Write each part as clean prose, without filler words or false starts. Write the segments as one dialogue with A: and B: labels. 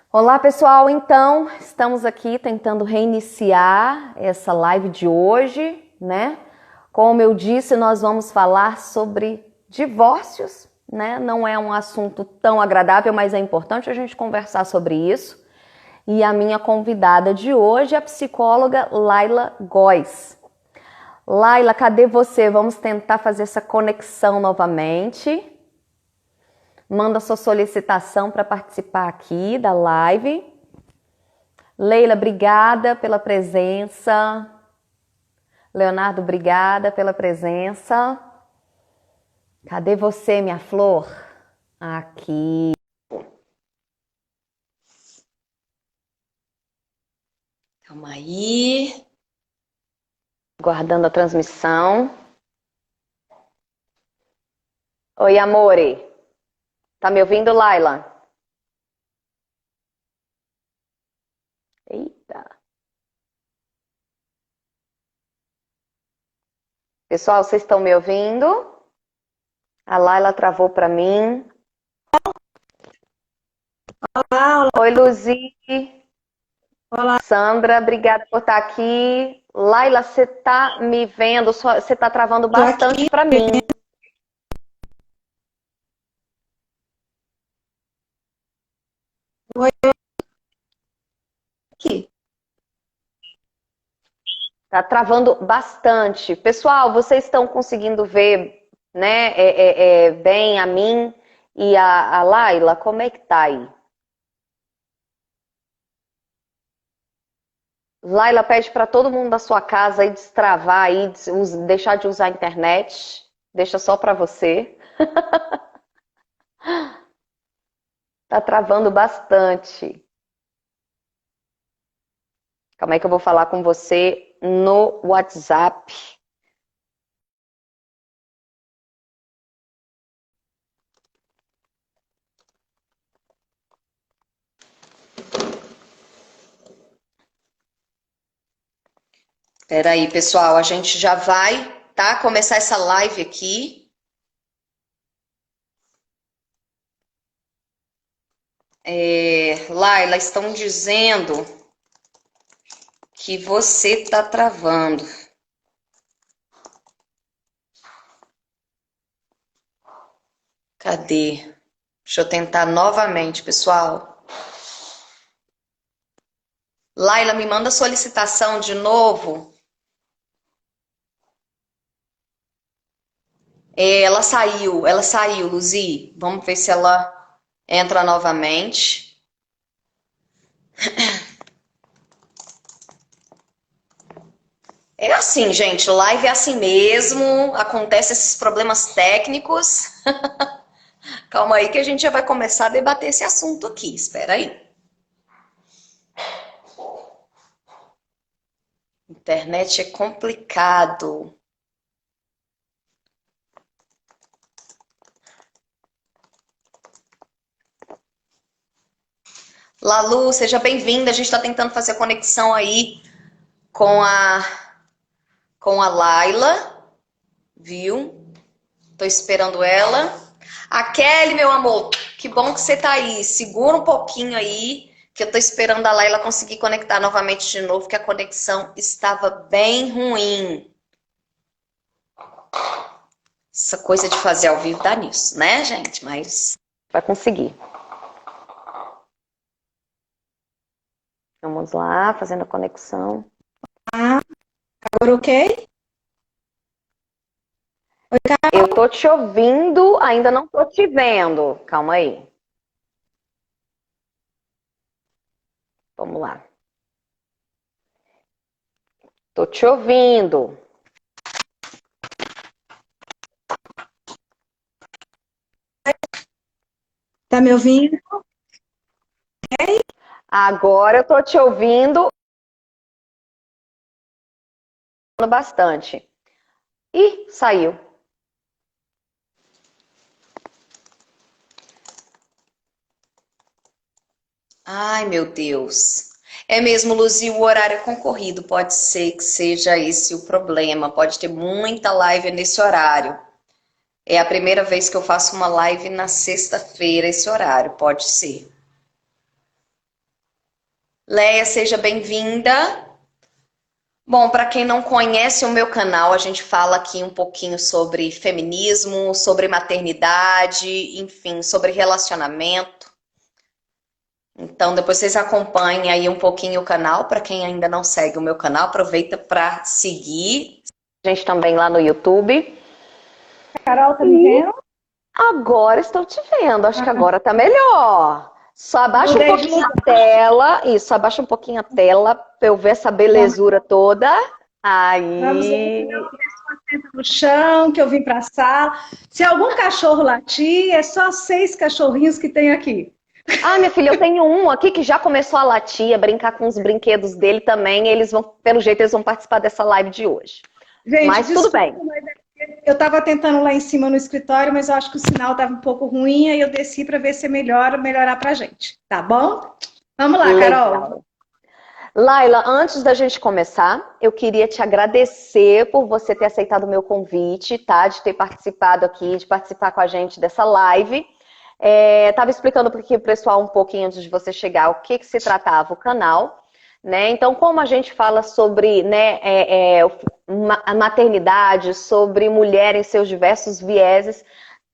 A: Olá pessoal, então estamos aqui tentando reiniciar essa live de hoje, né? Como eu disse, nós vamos falar sobre divórcios, né? Não é um assunto tão agradável, mas é importante a gente conversar sobre isso. E a minha convidada de hoje é a psicóloga Laila Góes. Laila, cadê você? Vamos tentar fazer essa conexão novamente. Manda sua solicitação para participar aqui da live. Leila, obrigada pela presença. Leonardo, obrigada pela presença. Cadê você, minha flor? Aqui. Calma aí. Guardando a transmissão. Oi, amore. Tá me ouvindo, Laila? Eita. Pessoal, vocês estão me ouvindo? A Laila travou para mim.
B: Olá, olá.
A: Oi, Luzi.
B: Olá.
A: Sandra, obrigada por estar aqui. Laila, você tá me vendo? Você tá travando
B: Tô
A: bastante
B: aqui.
A: para mim.
B: Oi, aqui.
A: Tá travando bastante. Pessoal, vocês estão conseguindo ver, né, bem a mim e a Laila? Como é que tá aí? Laila, pede para todo mundo da sua casa aí destravar aí, deixar de usar a internet. Deixa só para você. Tá travando bastante. Calma aí que eu vou falar com você no WhatsApp. Espera aí, pessoal, a gente já vai, tá? Começar essa live aqui. Laila, estão dizendo que você tá travando. Cadê? Deixa eu tentar novamente, pessoal. Laila, me manda solicitação de novo. Ela saiu, Luzi. Vamos ver se ela entra novamente. É assim, gente, live é assim mesmo, acontece esses problemas técnicos. Calma aí que a gente já vai começar a debater esse assunto aqui, espera aí. Internet é complicado. Lalu, seja bem-vinda, a gente está tentando fazer a conexão aí com a Laila, viu? Tô esperando ela. A Kelly, meu amor, que bom que você tá aí. Segura um pouquinho aí, que eu tô esperando a Laila conseguir conectar novamente de novo, que a conexão estava bem ruim. Essa coisa de fazer ao vivo dá nisso, né, gente? Mas vai conseguir. Vamos lá, fazendo a conexão.
B: Ah, agora ok? Oi,
A: Eu tô te ouvindo, ainda não tô te vendo. Calma aí. Vamos lá. Tô te ouvindo.
B: tá me ouvindo?
A: Agora eu tô te ouvindo bastante. Ih, saiu. Ai, meu Deus. É mesmo, Luzia, o horário é concorrido. Pode ser que seja esse o problema. Pode ter muita live nesse horário. É a primeira vez que eu faço uma live na sexta-feira, esse horário. Pode ser. Leia, seja bem-vinda. Bom, para quem não conhece o meu canal, a gente fala aqui um pouquinho sobre feminismo, sobre maternidade, enfim, sobre relacionamento. Então, depois vocês acompanhem aí um pouquinho o canal. Para quem ainda não segue o meu canal, aproveita para seguir. A gente também lá no YouTube.
B: Carol, tá me vendo?
A: Agora estou te vendo, acho que agora tá melhor. Só abaixa um
B: Mudei de
A: pouquinho
B: lugar.
A: a tela. Isso, abaixa um pouquinho a tela para eu ver essa belezura toda.
B: Vamos lá,
A: Aí.
B: a pessoa senta no chão, que eu vim para a sala. Se algum cachorro latir, é só 6 cachorrinhos que tem aqui.
A: Ah, minha filha, eu tenho um aqui que já começou a latir, a brincar com os brinquedos dele também. Eles vão, pelo jeito, eles vão participar dessa live de hoje.
B: Gente,
A: Mas tudo
B: desculpa,
A: bem.
B: mas eu estava tentando lá em cima no escritório, mas eu acho que o sinal estava um pouco ruim, aí eu desci para ver se melhorar para a gente. Tá bom? Vamos lá, Carol.
A: Legal. Laila, antes da gente começar, eu queria te agradecer por você ter aceitado o meu convite, tá? De ter participado aqui, de participar com a gente dessa live. Tava explicando para o pessoal um pouquinho antes de você chegar o que se tratava o canal, né? Então, como a gente fala sobre, né, a maternidade, sobre mulher em seus diversos vieses,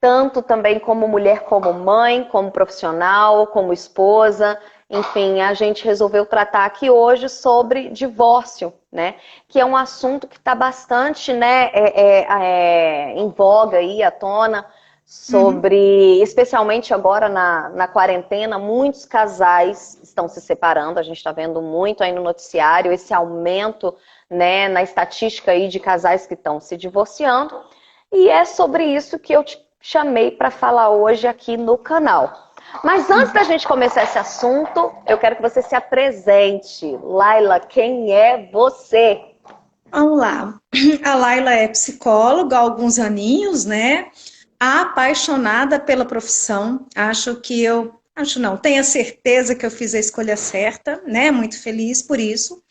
A: tanto também como mulher, como mãe, como profissional, como esposa, enfim, a gente resolveu tratar aqui hoje sobre divórcio, né? Que é um assunto que está bastante, né, em voga aí, à tona, sobre, especialmente agora na quarentena, muitos casais estão se separando, a gente está vendo muito aí no noticiário esse aumento, né, na estatística aí de casais que estão se divorciando, e é sobre isso que eu te chamei para falar hoje aqui no canal. Mas antes da gente começar esse assunto, eu quero que você se apresente. Laila, quem é você?
B: Vamos lá. A Laila é psicóloga há alguns aninhos, né? Apaixonada pela profissão. Acho não, tenho a certeza que eu fiz a escolha certa, né? Muito feliz por isso.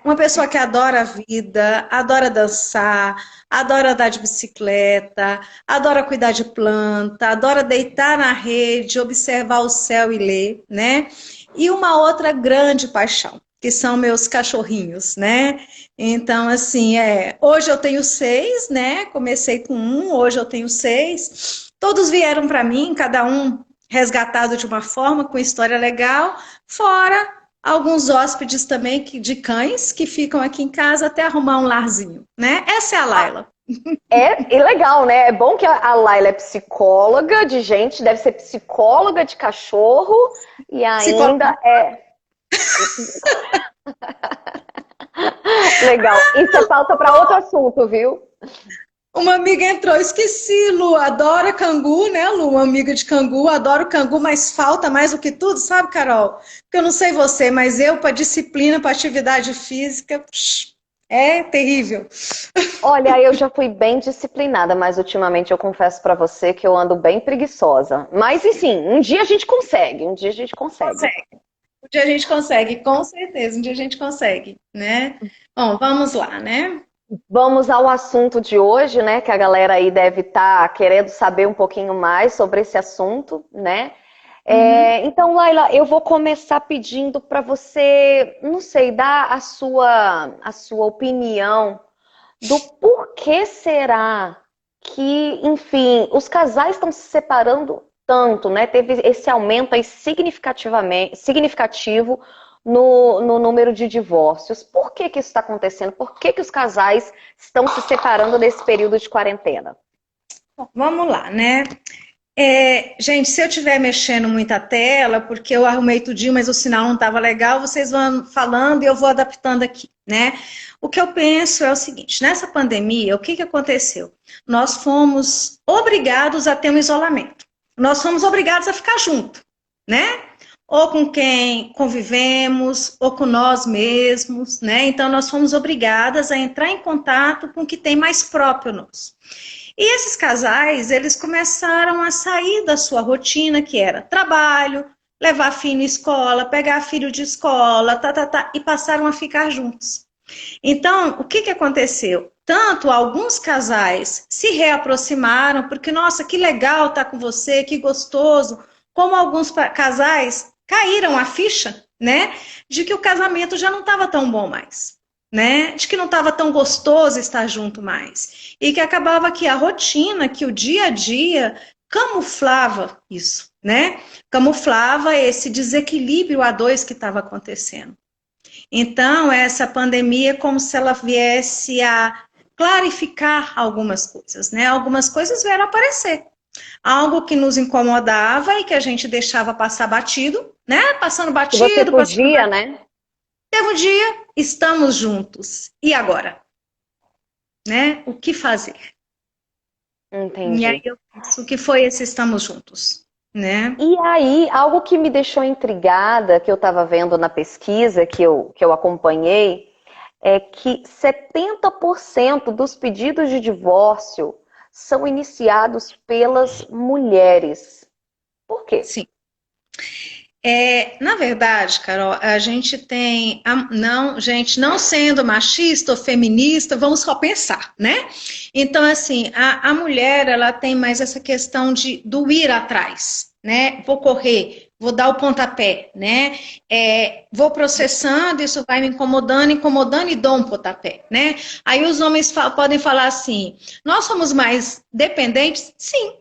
B: Uma pessoa que adora a vida, adora dançar, adora andar de bicicleta, adora cuidar de planta, adora deitar na rede, observar o céu e ler, né? E uma outra grande paixão, que são meus cachorrinhos, né? Então, assim, hoje eu tenho 6, né? Comecei com um, hoje eu tenho 6. Todos vieram para mim, cada um resgatado de uma forma, com história legal, fora alguns hóspedes também de cães que ficam aqui em casa até arrumar um larzinho, né? Essa é a Laila.
A: É legal, né? É bom que a Laila é psicóloga de gente, deve ser psicóloga de cachorro e ainda é... Legal. Isso é pauta para outro assunto, viu?
B: Uma amiga entrou, esqueci, Lu, adora cangu, né, Lu? Uma amiga de cangu, adoro cangu, mas falta mais do que tudo, sabe, Carol? Porque eu não sei você, mas eu, para disciplina, para atividade física, é terrível.
A: Olha, eu já fui bem disciplinada, mas ultimamente eu confesso para você que eu ando bem preguiçosa. Mas, enfim, um dia a gente consegue, um dia a gente consegue.
B: Um dia a gente consegue, com certeza, um dia a gente consegue, né? Bom, vamos lá, né?
A: Vamos ao assunto de hoje, né? Que a galera aí deve estar querendo saber um pouquinho mais sobre esse assunto, né? Então, Laila, eu vou começar pedindo para você, não sei, dar a sua opinião do porquê será que, enfim, os casais estão se separando tanto, né? Teve esse aumento aí significativo no número de divórcios. Por que que isso está acontecendo? Por que que os casais estão se separando nesse período de quarentena?
B: Bom, vamos lá, né? Gente, se eu estiver mexendo muita tela, porque eu arrumei tudinho, mas o sinal não estava legal, vocês vão falando e eu vou adaptando aqui, né? O que eu penso é o seguinte, nessa pandemia, o que que aconteceu? Nós fomos obrigados a ter um isolamento. Nós fomos obrigados a ficar junto, né? Ou com quem convivemos, ou com nós mesmos, né? Então, nós fomos obrigadas a entrar em contato com o que tem mais próprio nosso. E esses casais, eles começaram a sair da sua rotina, que era trabalho, levar filho em escola, pegar filho de escola, e passaram a ficar juntos. Então, o que que aconteceu? Tanto alguns casais se reaproximaram, porque, nossa, que legal estar com você, que gostoso, como alguns casais caíram a ficha, né? De que o casamento já não estava tão bom mais, né? De que não estava tão gostoso estar junto mais. E que acabava que a rotina, que o dia a dia camuflava isso, né? Camuflava esse desequilíbrio a dois que estava acontecendo. Então, essa pandemia é como se ela viesse a clarificar algumas coisas, né? Algumas coisas vieram aparecer. Algo que nos incomodava e que a gente deixava passar batido, né? Passando
A: Que você
B: batido, passando
A: podia,
B: batido.
A: né?
B: Teve um dia, estamos juntos. E agora? Né? O que fazer? E aí
A: Entendi.
B: eu penso que foi esse estamos juntos, né?
A: E aí, algo que me deixou intrigada, que eu estava vendo na pesquisa que eu acompanhei, é que 70% dos pedidos de divórcio são iniciados pelas mulheres. Por quê?
B: Sim. Na verdade, Carol, a gente tem, não, gente, não sendo machista ou feminista, vamos só pensar, né? Então, assim, a mulher, ela tem mais essa questão do ir atrás, né? Vou correr, vou dar o pontapé, né? Vou processando, isso vai me incomodando, incomodando e dou um pontapé, né? Aí os homens podem falar assim, nós somos mais dependentes? Sim.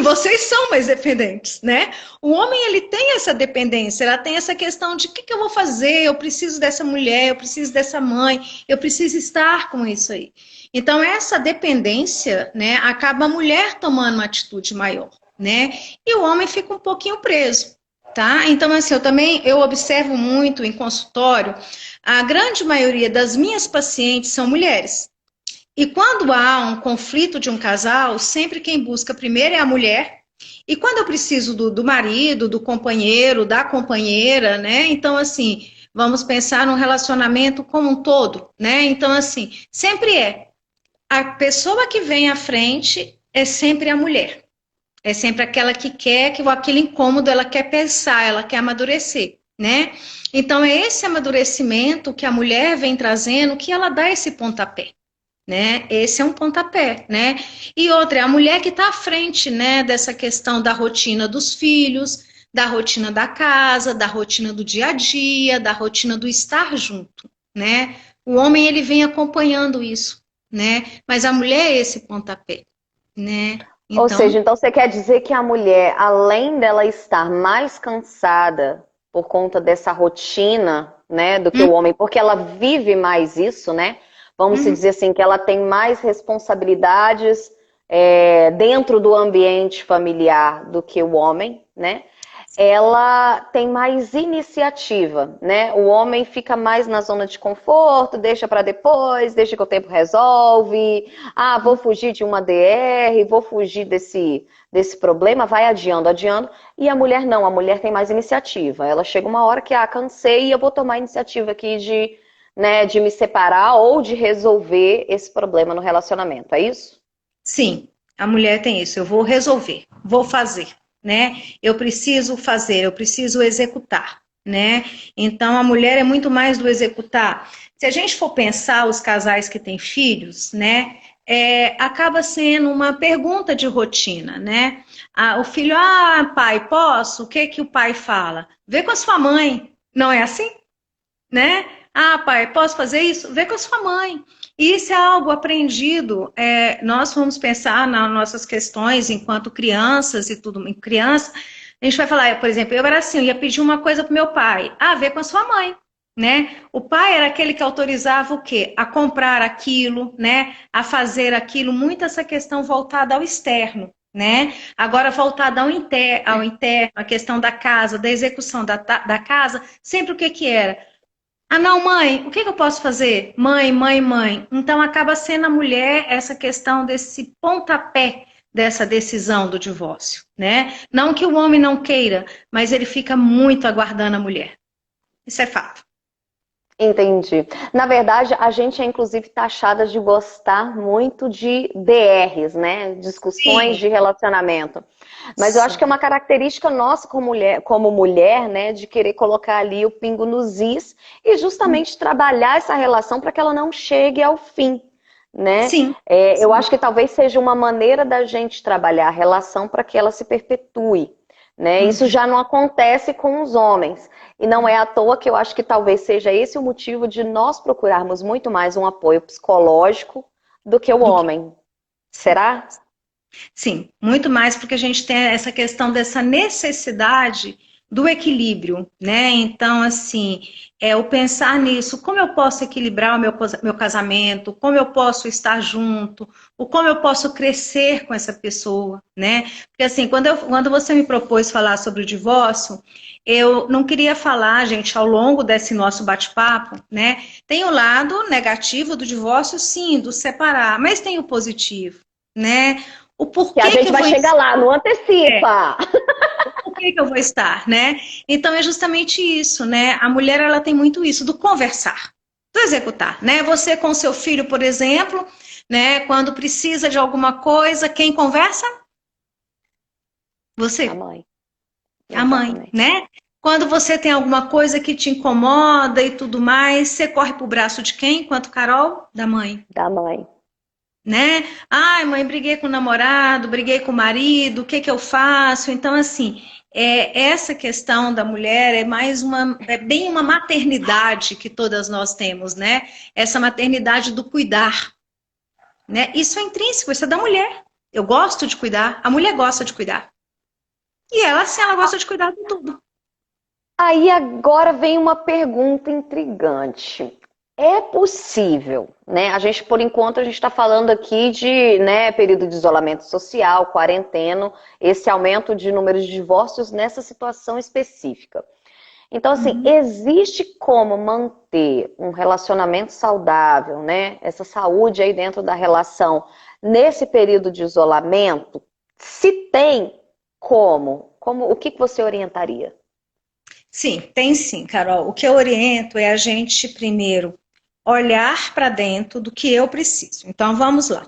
B: Vocês são mais dependentes, né? O homem, ele tem essa dependência, ela tem essa questão de o que eu vou fazer? Eu preciso dessa mulher, eu preciso dessa mãe, eu preciso estar com isso aí. Então, essa dependência, né, acaba a mulher tomando uma atitude maior, né? E o homem fica um pouquinho preso, tá? Então, assim, eu observo muito em consultório, a grande maioria das minhas pacientes são mulheres. E quando há um conflito de um casal, sempre quem busca primeiro é a mulher. E quando eu preciso do marido, do companheiro, da companheira, né? Então, assim, vamos pensar num relacionamento como um todo, né? Então, assim, sempre é. A pessoa que vem à frente é sempre a mulher. É sempre aquela que quer, que aquele incômodo ela quer pensar, ela quer amadurecer, né? Então, é esse amadurecimento que a mulher vem trazendo que ela dá esse pontapé, né? Esse é um pontapé, né? E outra, é a mulher que está à frente, né, dessa questão da rotina dos filhos, da rotina da casa, da rotina do dia a dia, da rotina do estar junto, né? O homem, ele vem acompanhando isso, né? Mas a mulher é esse pontapé, né?
A: Ou
B: Então,
A: seja, então você quer dizer que a mulher, além dela estar mais cansada por conta dessa rotina, né, do que o
B: hum,
A: homem, porque ela vive mais isso, né? Vamos se
B: hum,
A: dizer assim, que ela tem mais responsabilidades dentro do ambiente familiar do que o homem, né? Ela tem mais iniciativa, né? O homem fica mais na zona de conforto, deixa para depois, deixa que o tempo resolve. Ah, vou fugir de uma DR, vou fugir desse problema, vai adiando, adiando. E a mulher não, a mulher tem mais iniciativa. Ela chega uma hora que, cansei e eu vou tomar a iniciativa aqui de me separar ou de resolver esse problema no relacionamento, é isso?
B: sim, a mulher tem isso. Eu vou resolver, vou fazer, né? Eu preciso fazer, eu preciso executar, né? Então a mulher é muito mais do executar. Se a gente for pensar os casais que têm filhos, né? Acaba sendo uma pergunta de rotina, né? O filho, pai, posso? O que que o pai fala? Vê com a sua mãe. Não é assim? Né? Pai, posso fazer isso? Vê com a sua mãe. E isso é algo aprendido. Nós vamos pensar nas nossas questões enquanto crianças e tudo. Em criança, a gente vai falar, por exemplo, eu era assim, eu ia pedir uma coisa para meu pai. Vê com a sua mãe. Né? O pai era aquele que autorizava o quê? A comprar aquilo, né? A fazer aquilo, muito essa questão voltada ao externo, né? Agora voltada ao interno, a questão da casa, da execução da casa, sempre o que que era? Não, mãe, o que que eu posso fazer? Mãe, mãe, mãe. Então acaba sendo a mulher essa questão desse pontapé dessa decisão do divórcio, né? Não que o homem não queira, mas ele fica muito aguardando a mulher. Isso é fato.
A: Entendi. Na verdade, a gente é inclusive taxada de gostar muito de DRs, né? Discussões
B: Sim,
A: de relacionamento. Mas eu acho que é
B: sim.
A: uma característica nossa como mulher, né? De querer colocar ali o pingo nos is e justamente trabalhar essa relação para que ela não chegue ao fim, né?
B: Sim,
A: Eu
B: sim.
A: acho que talvez seja uma maneira da gente trabalhar a relação para que ela se perpetue, né? Isso já não acontece com os homens. E não é à toa que eu acho que talvez seja esse o motivo de nós procurarmos muito mais um apoio psicológico do que o
B: Do que
A: homem. Será?
B: Sim, muito mais porque a gente tem essa questão dessa necessidade do equilíbrio, né? Então, assim, o pensar nisso, como eu posso equilibrar o meu casamento, como eu posso estar junto, o como eu posso crescer com essa pessoa, né? Porque, assim, quando você me propôs falar sobre o divórcio, eu não queria falar, gente, ao longo desse nosso bate-papo, né? Tem o lado negativo do divórcio, sim, do separar, mas tem o positivo, né? O
A: Que a
B: porquê que
A: gente
B: eu
A: vai
B: vou
A: chegar lá, não antecipa.
B: por que que eu vou estar, né? Então é justamente isso, né? A mulher ela tem muito isso do conversar, do executar, né? Você com seu filho, por exemplo, né? Quando precisa de alguma coisa, quem conversa?
A: A
B: Você,
A: mãe,
B: a mãe,
A: exatamente.
B: né? Quando você tem alguma coisa que te incomoda e tudo mais, você corre pro braço de quem? Enquanto Carol? Da mãe.
A: Da mãe.
B: Né? Ai, mãe, briguei com o namorado, briguei com o marido, o que que eu faço? Então, assim, essa questão da mulher é bem uma maternidade que todas nós temos, né? Essa maternidade do cuidar, né? Isso é intrínseco, isso é da mulher. Eu gosto de cuidar, a mulher gosta de cuidar. E ela, sim, ela gosta de cuidar de tudo.
A: Aí agora vem uma pergunta intrigante. É possível, né? A gente, por enquanto, a gente está falando aqui de, né, período de isolamento social, quarentena, esse aumento de número de divórcios nessa situação específica. Então, assim,
B: Uhum.
A: existe como manter um relacionamento saudável, né? Essa saúde aí dentro da relação nesse período de isolamento? Se tem, como? O que você orientaria?
B: Sim, tem sim, Carol. O que eu oriento é a gente primeiro olhar para dentro do que eu preciso. Então, vamos lá.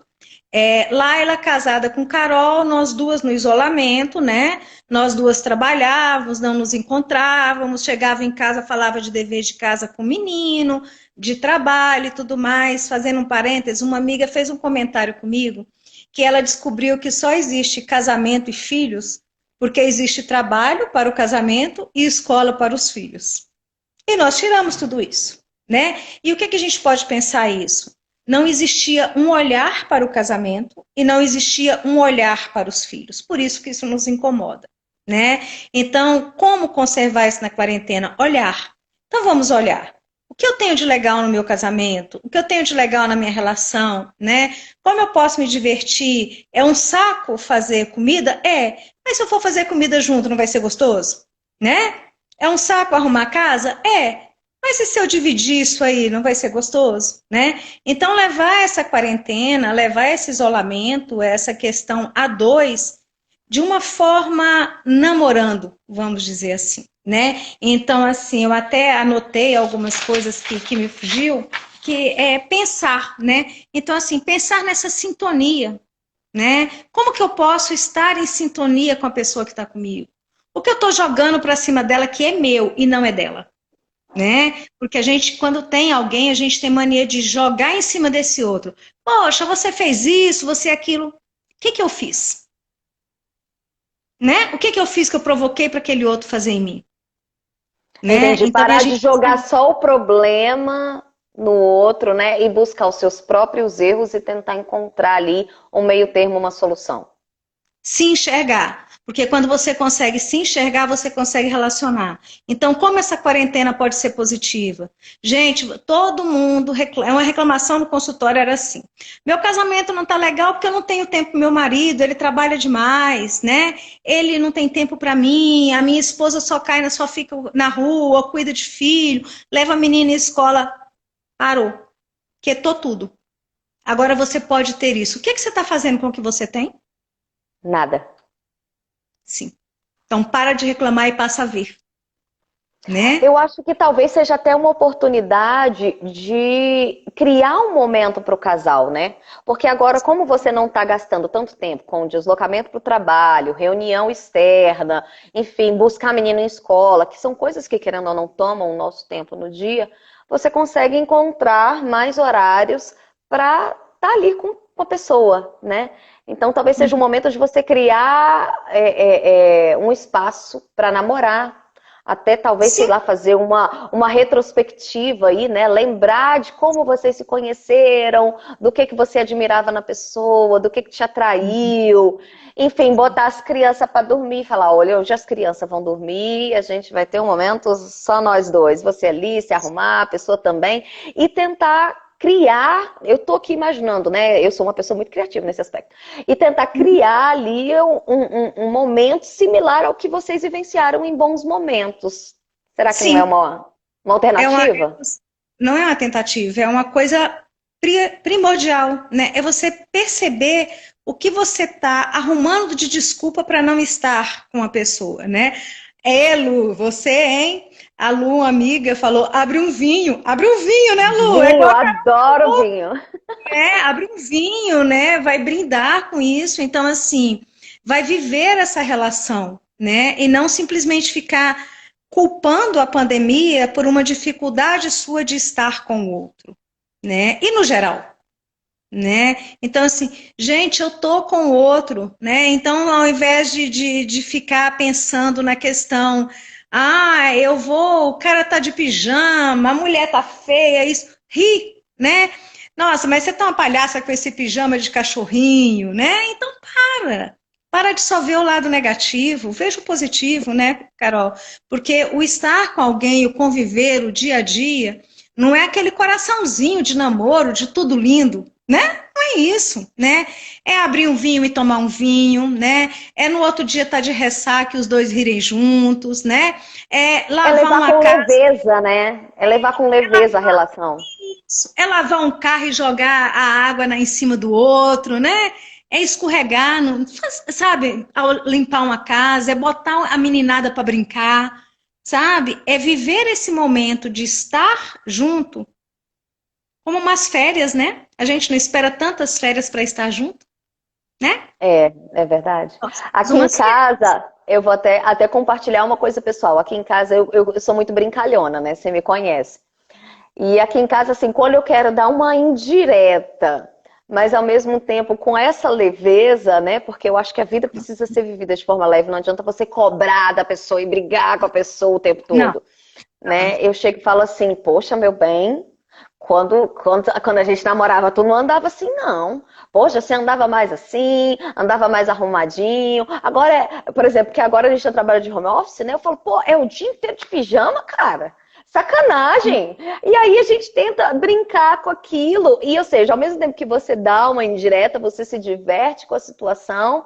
B: Laila casada com Carol, nós duas no isolamento, né? Nós duas trabalhávamos, não nos encontrávamos, chegava em casa, falava de dever de casa com o menino, de trabalho e tudo mais. Fazendo um parênteses, uma amiga fez um comentário comigo que ela descobriu que só existe casamento e filhos porque existe trabalho para o casamento e escola para os filhos. E nós tiramos tudo isso, né? E o que que a gente pode pensar isso? Não existia um olhar para o casamento e não existia um olhar para os filhos. Por isso que isso nos incomoda, né? Então, como conservar isso na quarentena? Olhar. Então, vamos olhar. O que eu tenho de legal no meu casamento? O que eu tenho de legal na minha relação, né? Como eu posso me divertir? É um saco fazer comida? É. Mas se eu for fazer comida junto, não vai ser gostoso? Né? É um saco arrumar a casa? É. Mas e se eu dividir isso aí, não vai ser gostoso, né? Então, levar essa quarentena, levar esse isolamento, essa questão a dois, de uma forma namorando, vamos dizer assim, né? Então, assim, eu até anotei algumas coisas que me fugiu, que é pensar, né? Então, assim, pensar nessa sintonia, né? Como que eu posso estar em sintonia com a pessoa que está comigo? O que eu estou jogando para cima dela que é meu e não é dela, né? Porque a gente, quando tem alguém, a gente tem mania de jogar em cima desse outro. Poxa, você fez isso, você aquilo. O que que eu fiz? Né? O que que eu fiz que eu provoquei para aquele outro fazer em mim? Né?
A: Entendi.
B: Então, a
A: Parar de
B: gente
A: jogar só o problema no outro, né? E buscar os seus próprios erros e tentar encontrar ali um meio termo, uma solução.
B: se enxergar. Porque quando você consegue se enxergar, você consegue relacionar. Então, como essa quarentena pode ser positiva? Gente, todo mundo reclama. Uma reclamação no consultório era assim: meu casamento não tá legal porque eu não tenho tempo pro meu marido, ele trabalha demais, né? Ele não tem tempo para mim, a minha esposa só fica na rua, cuida de filho, leva a menina em escola. Parou. Quietou tudo. Agora você pode ter isso. O que você está fazendo com o que você tem?
A: Nada.
B: Sim. Então, para de reclamar e passa a ver, né?
A: Eu acho que talvez seja até uma oportunidade de criar um momento para o casal, né? Porque agora, como você não está gastando tanto tempo com deslocamento para o trabalho, reunião externa, enfim, buscar menino em escola, que são coisas que, querendo ou não, tomam o nosso tempo no dia, você consegue encontrar mais horários para estar ali a pessoa, né? Então talvez seja um momento de você criar um espaço para namorar, até talvez, sei
B: Sim,
A: lá, fazer uma retrospectiva aí, né? Lembrar de como vocês se conheceram, do que você admirava na pessoa, do que te atraiu. Enfim, botar as crianças para dormir e falar, olha, hoje as crianças vão dormir, a gente vai ter um momento só nós dois. Você ali, se arrumar, a pessoa também. E tentar criar, eu tô aqui imaginando, né? Eu sou uma pessoa muito criativa nesse aspecto. E tentar criar ali um momento similar ao que vocês vivenciaram em bons momentos. Será que não é
B: sim.
A: uma
B: É uma,
A: alternativa?
B: não é uma tentativa, é uma coisa primordial, né? É você perceber o que você está arrumando de desculpa para não estar com a pessoa, né? Lu, você, hein? A Lu, uma amiga, falou: abre um vinho, né, Lu? É
A: Vinho,
B: igual
A: adoro vinho.
B: abre um vinho, né? Vai brindar com isso. Então, assim, vai viver essa relação, né? E não simplesmente ficar culpando a pandemia por uma dificuldade sua de estar com o outro, né? E no geral, né? Então, assim, gente, eu tô com o outro, né? Então, ao invés de ficar pensando na questão, eu vou, o cara tá de pijama, a mulher tá feia, isso, ri, né? Nossa, mas você tá uma palhaça com esse pijama de cachorrinho, né? Então, para. Para de só ver o lado negativo, veja o positivo, né, Carol? Porque o estar com alguém, o conviver, o dia a dia, não é aquele coraçãozinho de namoro, de tudo lindo, né? Não é isso, né? É abrir um vinho e tomar um vinho, né? É no outro dia estar de ressaca e os dois rirem juntos, né? É
A: É
B: lavar
A: levar
B: uma
A: com
B: casa,
A: leveza, né? É levar com leveza a relação.
B: é lavar um carro e jogar a água em cima do outro, né? É escorregar, sabe? Ao limpar uma casa, é botar a meninada para brincar, sabe? É viver esse momento de estar junto como umas férias, né? A gente não espera tantas férias para estar junto, né?
A: É verdade.
B: Mas
A: Aqui em
B: umas férias.
A: casa, eu vou até compartilhar uma coisa pessoal. Aqui em casa, eu sou muito brincalhona, né? Você me conhece. E aqui em casa, assim, quando eu quero dar uma indireta, mas ao mesmo tempo com essa leveza, né? Porque eu acho que a vida precisa ser vivida de forma leve. Não adianta você cobrar da pessoa e brigar com a pessoa o tempo
B: Não,
A: todo, né? Eu chego e falo assim, poxa, meu bem, quando a gente namorava, tu não andava assim, não. Poxa, você andava mais assim, andava mais arrumadinho. Agora, por exemplo, que agora a gente já trabalha de home office, né? Eu falo, pô, é o dia inteiro de pijama, cara. Sacanagem! E aí a gente tenta brincar com aquilo. E, ou seja, ao mesmo tempo que você dá uma indireta, você se diverte com a situação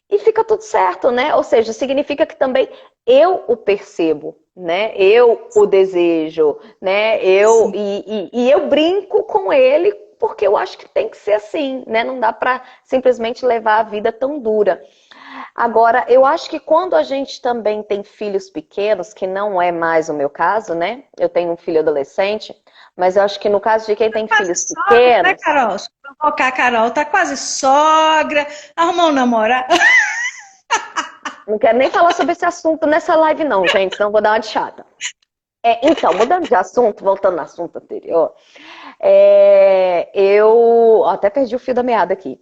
A: e fica tudo certo, né? Ou seja, significa que também eu o percebo, né? Eu o desejo, né?
B: sim.
A: E eu brinco com ele porque eu acho que tem que ser assim, né? Não dá para simplesmente levar a vida tão dura. Agora, eu acho que quando a gente também tem filhos pequenos, que não é mais o meu caso, né? Eu tenho um filho adolescente, mas eu acho que no caso de quem tem
B: Quase
A: filhos
B: sogra, né,
A: pequenos,
B: Carol? Deixa eu provocar a Carol, tá quase sogra, arrumou um namorado.
A: não quero nem falar sobre esse assunto nessa live, não, gente, senão eu vou dar uma de chata. Então, mudando de assunto, voltando ao assunto anterior, eu até perdi o fio da meada aqui.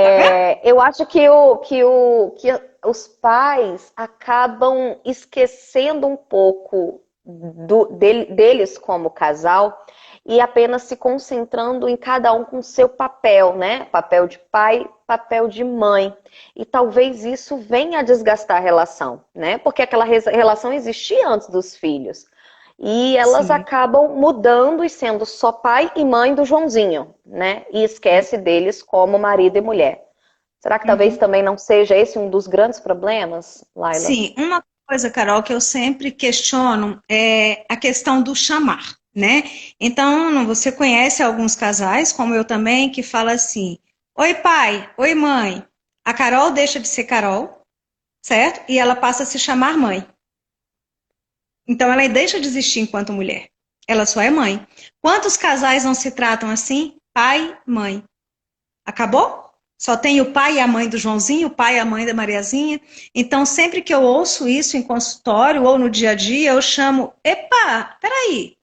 B: Tá vendo?
A: Eu acho que os pais acabam esquecendo um pouco deles como casal e apenas se concentrando em cada um com seu papel, né? Papel de pai, papel de mãe. E talvez isso venha a desgastar a relação, né? Porque aquela relação existia antes dos filhos. E elas
B: Sim.
A: acabam mudando e sendo só pai e mãe do Joãozinho, né? E esquece deles como marido e mulher. Será que talvez
B: Uhum.
A: também não seja esse um dos grandes problemas, Laila?
B: Sim, uma coisa, Carol, que eu sempre questiono é a questão do chamar, né? Então, você conhece alguns casais, como eu também, que fala assim: oi, pai, oi, mãe. A Carol deixa de ser Carol, certo? E ela passa a se chamar mãe. Então, ela deixa de existir enquanto mulher. Ela só é mãe. Quantos casais não se tratam assim? Pai, mãe. Acabou? Só tem o pai e a mãe do Joãozinho, o pai e a mãe da Mariazinha. Então, sempre que eu ouço isso em consultório ou no dia a dia, eu chamo: epa, peraí.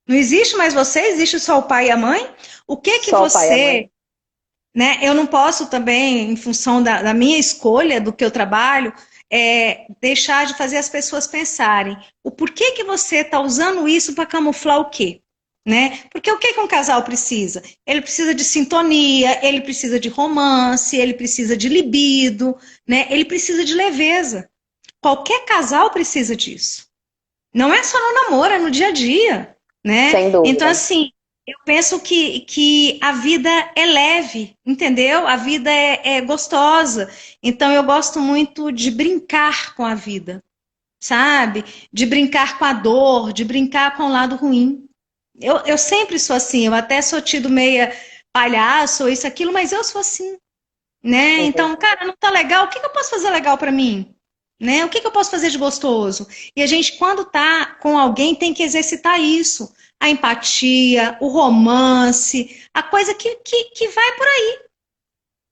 B: Não existe mais você? Existe só o pai e a mãe? O que que
A: Só o pai e a mãe?
B: né? Eu não posso também, em função da minha escolha, do que eu trabalho, deixar de fazer as pessoas pensarem o porquê que você está usando isso para camuflar o quê? Né? Porque o que que um casal precisa? Ele precisa de sintonia, ele precisa de romance, ele precisa de libido, né? Ele precisa de leveza. Qualquer casal precisa disso. Não é só no namoro, é no dia a dia, né?
A: Sem
B: Então,
A: dúvida.
B: assim, eu penso que a vida é leve, entendeu? A vida é gostosa. Então, eu gosto muito de brincar com a vida, sabe? De brincar com a dor, de brincar com o lado ruim. Eu sempre sou assim, eu até sou tido meia palhaço, ou isso, aquilo, mas eu sou assim, né?
A: Uhum.
B: Então, cara, não tá legal, o que que eu posso fazer legal para mim? Né? O que que eu posso fazer de gostoso? E a gente, quando tá com alguém, tem que exercitar isso. A empatia, o romance, a coisa que vai por aí,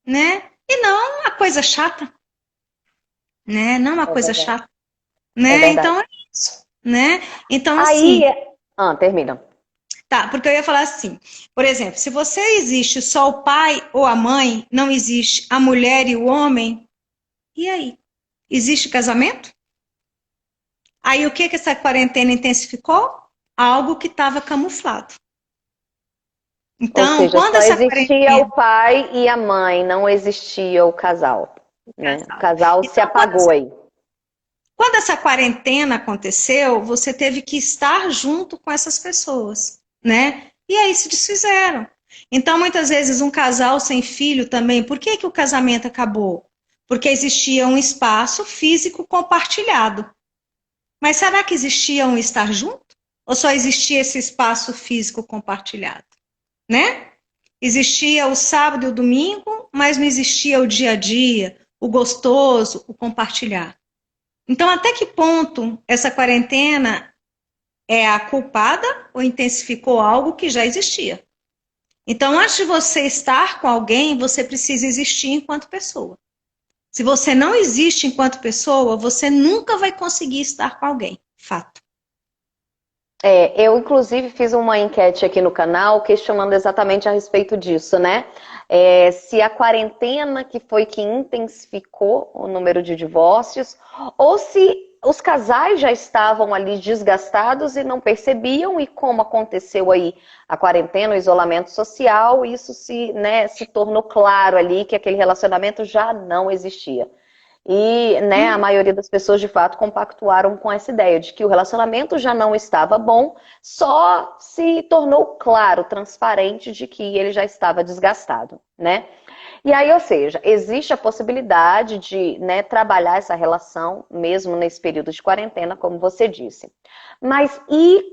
B: né? E não a coisa chata, né? Não uma
A: É
B: coisa
A: verdade.
B: chata,
A: É
B: né?
A: verdade.
B: Então é isso, né? Então,
A: Aí,
B: assim,
A: termina.
B: tá, porque eu ia falar assim, por exemplo, se você existe só o pai ou a mãe, não existe a mulher e o homem, e aí? Existe casamento? Aí o que que essa quarentena intensificou? Algo que estava camuflado.
A: Ou
B: Então,
A: seja,
B: quando
A: só
B: essa
A: existia o
B: quarentena,
A: pai e a mãe, não existia o casal, né? O
B: casal.
A: casal se
B: Então,
A: apagou aí.
B: quando essa quarentena aconteceu, você teve que estar junto com essas pessoas, né? E aí se desfizeram. Então, muitas vezes, um casal sem filho também, por que que o casamento acabou? Porque existia um espaço físico compartilhado. Mas será que existia um estar junto? Ou só existia esse espaço físico compartilhado, né? Existia o sábado e o domingo, mas não existia o dia a dia, o gostoso, o compartilhar. Então, até que ponto essa quarentena é a culpada ou intensificou algo que já existia? Então, antes de você estar com alguém, você precisa existir enquanto pessoa. Se você não existe enquanto pessoa, você nunca vai conseguir estar com alguém. Fato.
A: Eu, inclusive, fiz uma enquete aqui no canal questionando exatamente a respeito disso, né? Se a quarentena que foi que intensificou o número de divórcios, ou se os casais já estavam ali desgastados e não percebiam, e como aconteceu aí a quarentena, o isolamento social, isso se tornou claro ali que aquele relacionamento já não existia. E, né, a maioria das pessoas de fato compactuaram com essa ideia de que o relacionamento já não estava bom, só se tornou claro, transparente de que ele já estava desgastado, né? E aí, ou seja, existe a possibilidade de, né, trabalhar essa relação mesmo nesse período de quarentena, como você disse. Mas e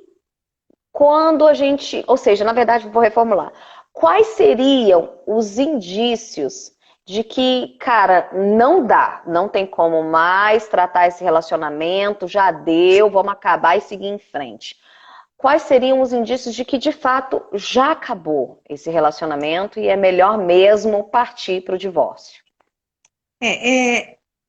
A: quando a gente, ou seja, na verdade, vou reformular. Quais seriam os indícios de que, cara, não dá, não tem como mais tratar esse relacionamento, já deu, vamos acabar e seguir em frente? Quais seriam os indícios de que, de fato, já acabou esse relacionamento e é melhor mesmo partir para o divórcio?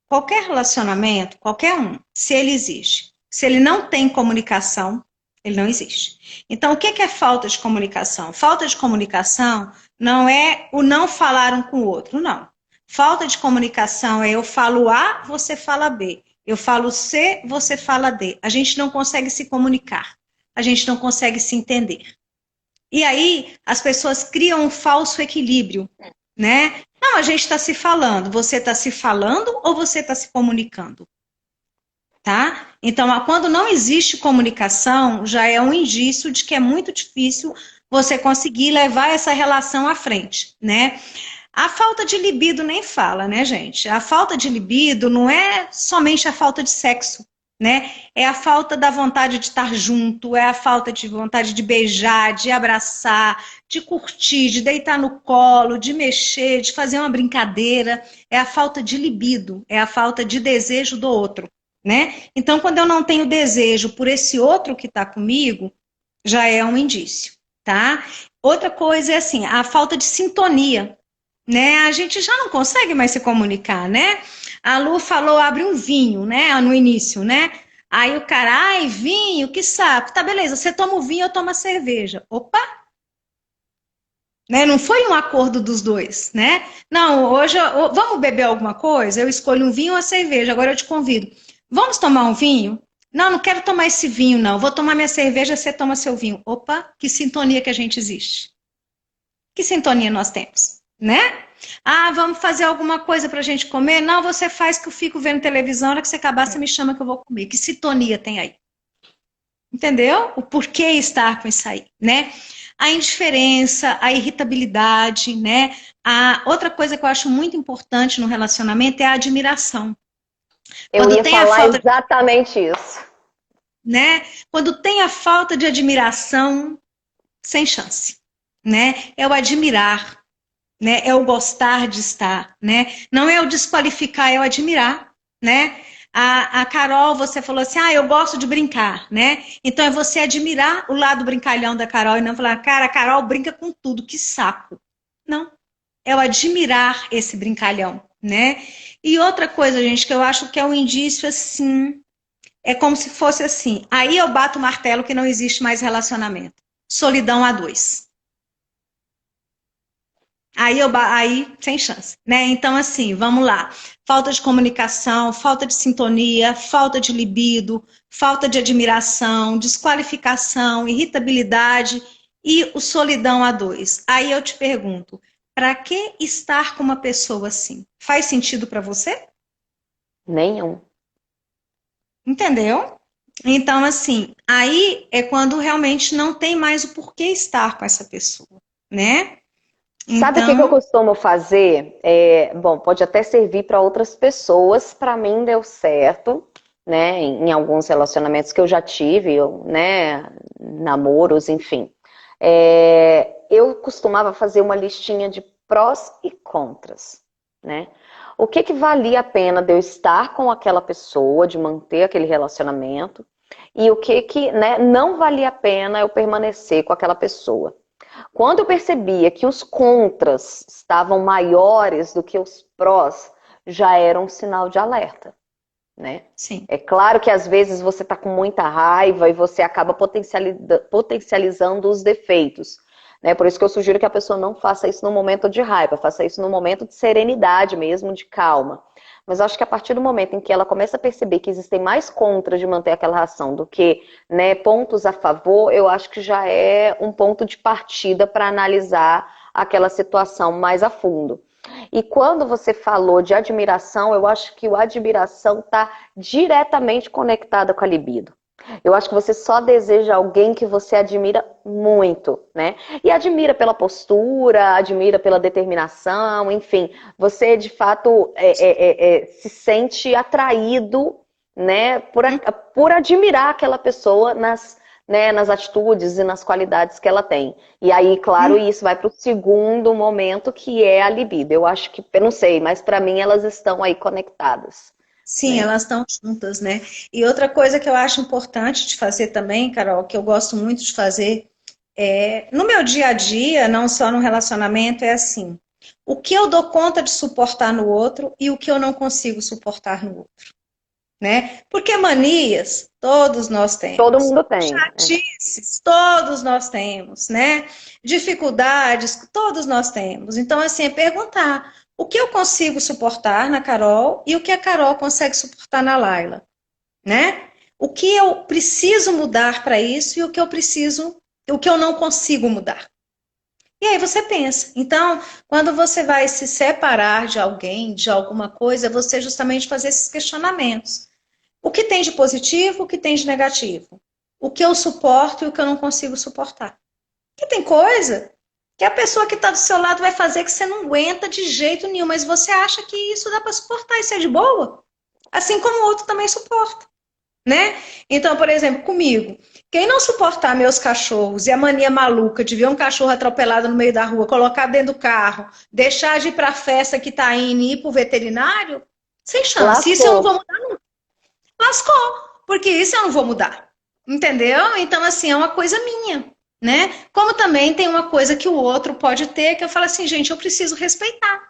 B: Qualquer relacionamento, qualquer um, se ele existe, se ele não tem comunicação, ele não existe. Então, o que é falta de comunicação? Falta de comunicação não é o não falar um com o outro, não. Falta de comunicação é eu falo A, você fala B. Eu falo C, você fala D. A gente não consegue se comunicar. A gente não consegue se entender. E aí as pessoas criam um falso equilíbrio, né? Não, a gente está se falando. Você está se falando ou você está se comunicando? Tá? Então, quando não existe comunicação, já é um indício de que é muito difícil você conseguir levar essa relação à frente, né? A falta de libido nem fala, né, gente? A falta de libido não é somente a falta de sexo, né? É a falta da vontade de estar junto, é a falta de vontade de beijar, de abraçar, de curtir, de deitar no colo, de mexer, de fazer uma brincadeira. É a falta de libido, é a falta de desejo do outro, né? Então, quando eu não tenho desejo por esse outro que está comigo, já é um indício, tá? Outra coisa é assim, a falta de sintonia, né? A gente já não consegue mais se comunicar, né? A Lu falou, abre um vinho, né? No início, né? Aí o cara, ai, vinho, que saco. Tá, beleza, você toma o vinho, eu tomo a cerveja. Opa, né? Não foi um acordo dos dois, né? Não, hoje vamos beber alguma coisa? Eu escolho um vinho ou uma cerveja, agora eu te convido. Vamos tomar um vinho? Não, não quero tomar esse vinho, não. Vou tomar minha cerveja, você toma seu vinho. Opa, que sintonia que a gente existe. Que sintonia nós temos, né? Ah, vamos fazer alguma coisa pra gente comer? Não, você faz que eu fico vendo televisão, na hora que você acabar, você me chama que eu vou comer. Que sintonia tem aí? Entendeu? O porquê estar com isso aí, né? A indiferença, a irritabilidade, né? A outra coisa que eu acho muito importante no relacionamento é a admiração.
A: Eu
B: Quando
A: ia
B: tem a
A: falar
B: falta,
A: exatamente isso.
B: né? Quando tem a falta de admiração, sem chance, né? É o admirar, né? É o gostar de estar, né? Não é o desqualificar, é o admirar, né? A Carol, você falou assim, ah, eu gosto de brincar, né? Então é você admirar o lado brincalhão da Carol e não falar, cara, a Carol brinca com tudo, que saco. Não, é o admirar esse brincalhão, né? E outra coisa, gente, que eu acho que é um indício assim, é como se fosse assim, aí eu bato o martelo que não existe mais relacionamento. Solidão a dois. Aí, sem chance, né? Então, assim, vamos lá. Falta de comunicação, falta de sintonia, falta de libido, falta de admiração, desqualificação, irritabilidade e o solidão a dois. Aí eu te pergunto, para que estar com uma pessoa assim? Faz sentido para você?
A: Nenhum.
B: Entendeu? Então, assim, aí é quando realmente não tem mais o porquê estar com essa pessoa, né?
A: Sabe o que que eu
B: Então,
A: costumo fazer? Bom, pode até servir para outras pessoas. Para mim deu certo, né? Em alguns relacionamentos que eu já tive, né? Namoros, enfim. Eu costumava fazer uma listinha de prós e contras, né? O que que valia a pena de eu estar com aquela pessoa, de manter aquele relacionamento, e o que que, né, não valia a pena eu permanecer com aquela pessoa. Quando eu percebia que os contras estavam maiores do que os prós, já era um sinal de alerta, né?
B: sim.
A: É claro que às vezes você está com muita raiva e você acaba potencializando os defeitos, né? Por isso que eu sugiro que a pessoa não faça isso no momento de raiva, faça isso no momento de serenidade mesmo, de calma. Mas eu acho que a partir do momento em que ela começa a perceber que existem mais contras de manter aquela relação do que, né, pontos a favor, eu acho que já é um ponto de partida para analisar aquela situação mais a fundo. E quando você falou de admiração, eu acho que a admiração está diretamente conectada com a libido. Eu acho que você só deseja alguém que você admira muito, né? E admira pela postura, admira pela determinação, enfim. Você, de fato, se sente atraído, né? Por admirar aquela pessoa né, nas atitudes e nas qualidades que ela tem. E aí, claro, isso vai para o segundo momento, que é a libido. Eu acho que, eu não sei, mas para mim elas estão aí conectadas.
B: Sim,
A: Né?
B: elas estão juntas, né? E outra coisa que eu acho importante de fazer também, Carol, que eu gosto muito de fazer, no meu dia a dia, não só no relacionamento, é assim: o que eu dou conta de suportar no outro e o que eu não consigo suportar no outro, né? Porque manias, todos nós
A: Todo
B: temos.
A: mundo tem.
B: Chatices, todos nós temos, né? Dificuldades, todos nós temos. Então, assim, é perguntar o que eu consigo suportar na Carol e o que a Carol consegue suportar na Laila, né? O que eu preciso mudar para isso e o que eu não consigo mudar. E aí você pensa. Então, quando você vai se separar de alguém, de alguma coisa, você justamente fazer esses questionamentos. O que tem de positivo, o que tem de negativo? O que eu suporto e o que eu não consigo suportar? Porque tem coisa que a pessoa que está do seu lado vai fazer que você não aguenta de jeito nenhum, mas você acha que isso dá para suportar, isso é de boa? Assim como o outro também suporta, né? Então, por exemplo, comigo, quem não suportar meus cachorros e a mania maluca de ver um cachorro atropelado no meio da rua, colocar dentro do carro, deixar de ir para a festa que está indo e ir para o veterinário, sem chance. Isso eu não
A: Lascou.
B: vou mudar. Lascou, porque isso eu não vou mudar. Entendeu? Então, assim, é uma coisa minha, né? Como também tem uma coisa que o outro pode ter, que eu falo assim, gente, eu preciso respeitar,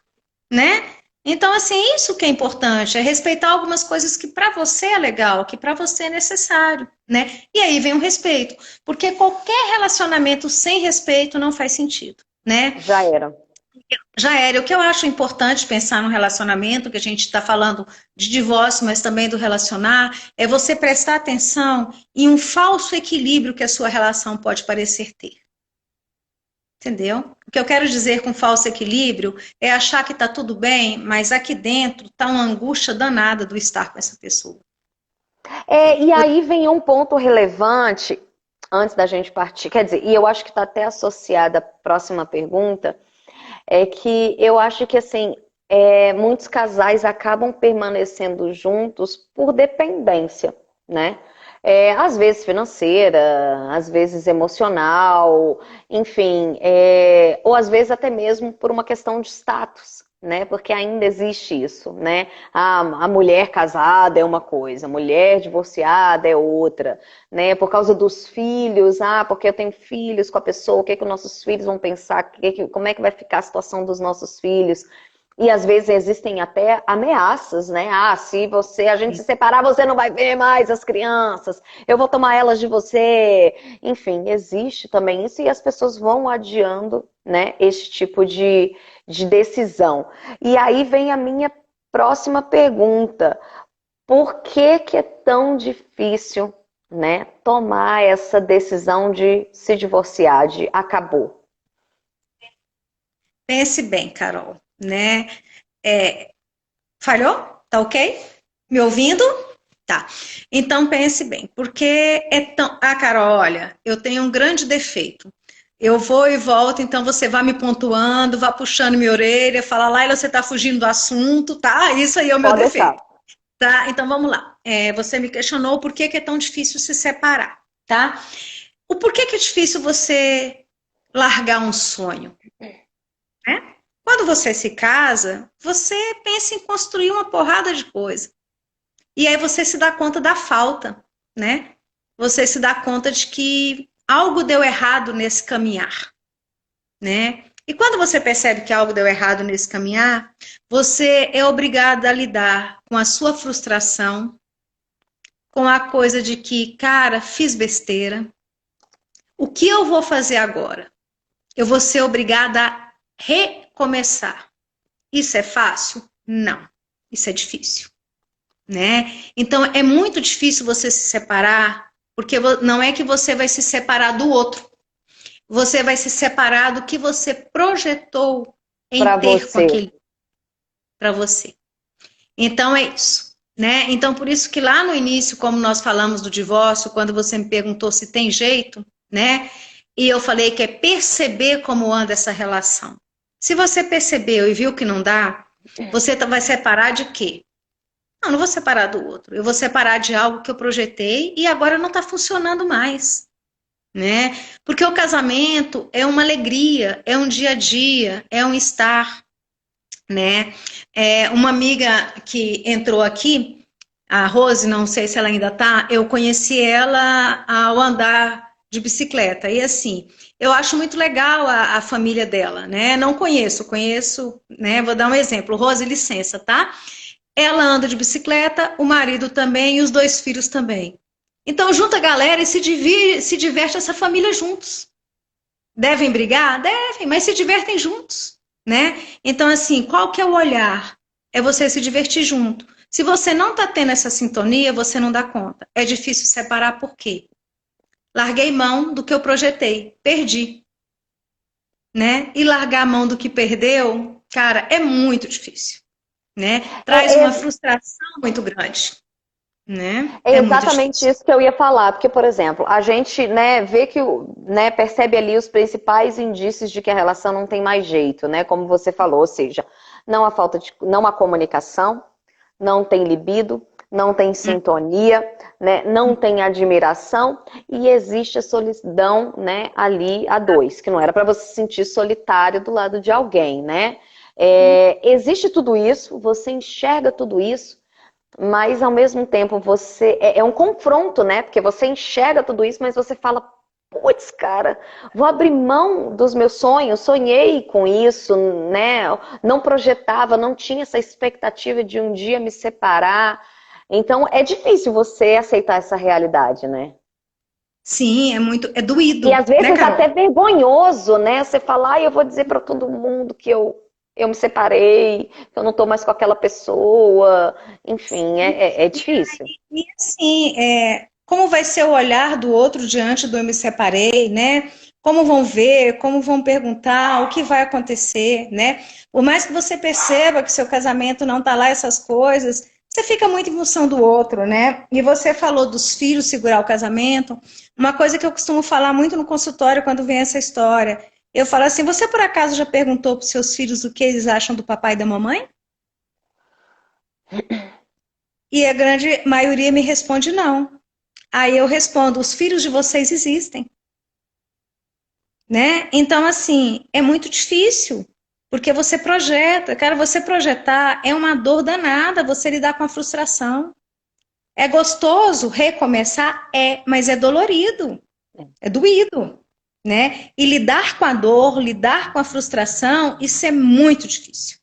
B: né? Então, assim, isso que é importante, é respeitar algumas coisas que para você é legal, que para você é necessário, né? E aí vem o respeito, porque qualquer relacionamento sem respeito não faz sentido. né?
A: Já era.
B: Já era. O que eu acho importante pensar no relacionamento, que a gente está falando de divórcio, mas também do relacionar, é você prestar atenção em um falso equilíbrio que a sua relação pode parecer ter. Entendeu? O que eu quero dizer com falso equilíbrio é achar que está tudo bem, mas aqui dentro está uma angústia danada do estar com essa pessoa.
A: E aí vem um ponto relevante, antes da gente partir, quer dizer, e eu acho que está até associada à próxima pergunta, é que eu acho que, assim, muitos casais acabam permanecendo juntos por dependência, né? Às vezes financeira, às vezes emocional, enfim, ou às vezes até mesmo por uma questão de status, né? Porque ainda existe isso, né? A mulher casada é uma coisa, a mulher divorciada é outra, né? Por causa dos filhos, porque eu tenho filhos com a pessoa, o que que os nossos filhos vão pensar, como é que vai ficar a situação dos nossos filhos? E às vezes existem até ameaças, né? Se a gente se separar, você não vai ver mais as crianças, eu vou tomar elas de você. Enfim, existe também isso e as pessoas vão adiando, né, esse tipo de decisão. E aí vem a minha próxima pergunta. Por que que é tão difícil, né, tomar essa decisão de se divorciar, de acabou?
B: Pense bem, Carol, né? Falhou? Tá ok? Me ouvindo? Tá. Então pense bem, porque é tão. Ah, Carol, olha, eu tenho um grande defeito. Eu vou e volto, então você vai me pontuando, vai puxando minha orelha, fala, Laila, você tá fugindo do assunto, tá? Isso aí é o meu
A: Pode deixar.
B: defeito. Tá? Então vamos lá. Você me questionou por que que é tão difícil se separar, tá? O porquê que é difícil você largar um sonho, né? Quando você se casa, você pensa em construir uma porrada de coisa. E aí você se dá conta da falta, né? Você se dá conta de que algo deu errado nesse caminhar, né? E quando você percebe que algo deu errado nesse caminhar, você é obrigada a lidar com a sua frustração, com a coisa de que, cara, fiz besteira. O que eu vou fazer agora? Eu vou ser obrigada a recomeçar. Isso é fácil? Não. Isso é difícil, né? Então é muito difícil você se separar, porque não é que você vai se separar do outro. Você vai se separar do que você projetou
A: Para
B: em ter com
A: você.
B: aquele para você. Então é isso, né? Então por isso que lá no início, como nós falamos do divórcio, quando você me perguntou se tem jeito, né? E eu falei que é perceber como anda essa relação. Se você percebeu e viu que não dá, você vai separar de quê? Não vou separar do outro. Eu vou separar de algo que eu projetei e agora não está funcionando mais, né? Porque o casamento é uma alegria, é um dia a dia, é um estar, né? Uma amiga que entrou aqui, a Rose, não sei se ela ainda tá, eu conheci ela ao andar de bicicleta. E assim, eu acho muito legal a família dela, né? Não conheço, né? Vou dar um exemplo. Rose, licença, tá? Ela anda de bicicleta, o marido também e os dois filhos também. Então junta a galera e se diverte essa família juntos. Devem brigar? Devem, mas se divertem juntos, né? Então, assim, qual que é o olhar? É você se divertir junto. Se você não está tendo essa sintonia, você não dá conta. É difícil separar por quê? Larguei mão do que eu projetei, perdi, né? E largar a mão do que perdeu, cara, é muito difícil, né? Traz
A: É,
B: uma
A: é,
B: frustração muito grande, né?
A: É
B: É muito
A: exatamente
B: difícil.
A: isso que eu ia falar, porque, por exemplo, a gente, né, vê que, né, percebe ali os principais indícios de que a relação não tem mais jeito, né, como você falou, ou seja, não há comunicação, não tem libido, não tem sintonia, né, não tem admiração e existe a solidão, né, ali a dois, que não era para você se sentir solitário do lado de alguém, né? Existe tudo isso, você enxerga tudo isso. Mas ao mesmo tempo você é um confronto, né? Porque você enxerga tudo isso, mas você fala, putz, cara, vou abrir mão dos meus sonhos, sonhei com isso, né? Não projetava, não tinha essa expectativa de um dia me separar. Então é difícil você aceitar essa realidade, né?
B: Sim, é
A: E
B: doído,
A: às
B: né,
A: vezes
B: Carol?
A: até vergonhoso, né? Você falar, eu vou dizer para todo mundo que eu me separei, que eu não tô mais com aquela pessoa. Enfim, é difícil.
B: E assim, como vai ser o olhar do outro diante do eu me separei, né? Como vão ver, como vão perguntar, o que vai acontecer, né? Por mais que você perceba que seu casamento não tá lá, essas coisas, você fica muito em função do outro, né? E você falou dos filhos segurar o casamento. Uma coisa que eu costumo falar muito no consultório quando vem essa história, eu falo assim: você por acaso já perguntou para os seus filhos o que eles acham do papai e da mamãe? E a grande maioria me responde não. Aí eu respondo: os filhos de vocês existem, né? Então, assim, é muito difícil, porque você projeta, cara, você projetar é uma dor danada, você lidar com a frustração. É gostoso recomeçar? É, mas é dolorido, é doído, né? E lidar com a dor, lidar com a frustração, isso é muito difícil.